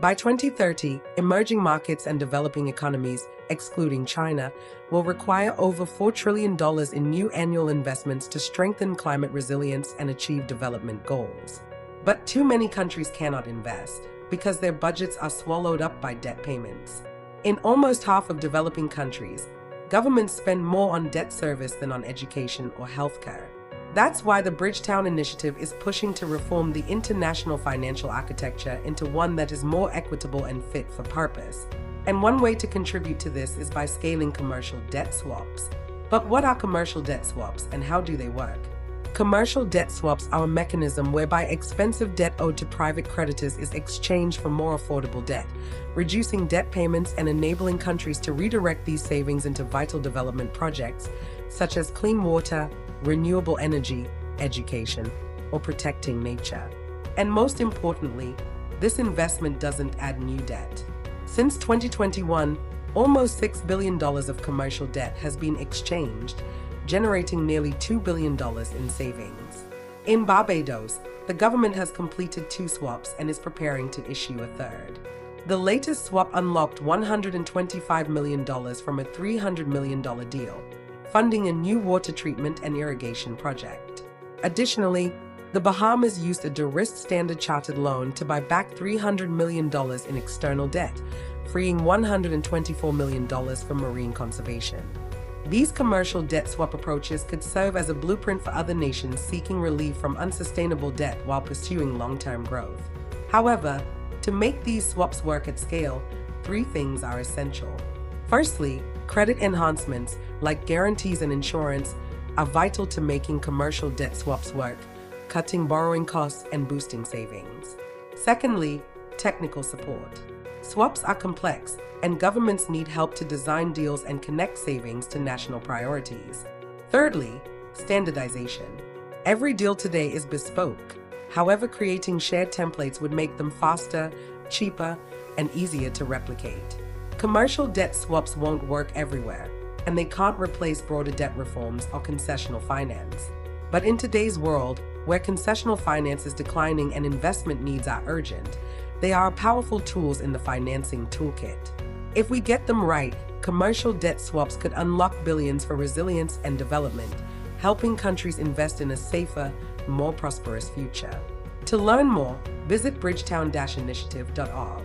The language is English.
By 2030, emerging markets and developing economies, excluding China, will require over $4 trillion in new annual investments to strengthen climate resilience and achieve development goals. But too many countries cannot invest because their budgets are swallowed up by debt payments. In almost half of developing countries, governments spend more on debt service than on education or healthcare. That's why the Bridgetown initiative is pushing to reform the international financial architecture into one that is more equitable and fit for purpose. And one way to contribute to this is by scaling commercial debt swaps. But what are commercial debt swaps and how do they work? Commercial debt swaps are a mechanism whereby expensive debt owed to private creditors is exchanged for more affordable debt, reducing debt payments and enabling countries to redirect these savings into vital development projects, such as clean water, renewable energy, education, or protecting nature. And most importantly, this investment doesn't add new debt. Since 2021, almost $6 billion of commercial debt has been exchanged, generating nearly $2 billion in savings. In Barbados, the government has completed 2 swaps and is preparing to issue a third. The latest swap unlocked $125 million from a $300 million deal, funding a new water treatment and irrigation project. Additionally, the Bahamas used a de-risked Standard Chartered loan to buy back $300 million in external debt, freeing $124 million for marine conservation. These commercial debt swap approaches could serve as a blueprint for other nations seeking relief from unsustainable debt while pursuing long-term growth. However, to make these swaps work at scale, 3 things are essential. Firstly, credit enhancements, like guarantees and insurance, are vital to making commercial debt swaps work, cutting borrowing costs and boosting savings. Secondly, technical support. Swaps are complex, and governments need help to design deals and connect savings to national priorities. Thirdly, standardization. Every deal today is bespoke. However, creating shared templates would make them faster, cheaper, and easier to replicate. Commercial debt swaps won't work everywhere, and they can't replace broader debt reforms or concessional finance. But in today's world, where concessional finance is declining and investment needs are urgent, they are powerful tools in the financing toolkit. If we get them right, commercial debt swaps could unlock billions for resilience and development, helping countries invest in a safer, more prosperous future. To learn more, visit bridgetown-initiative.org.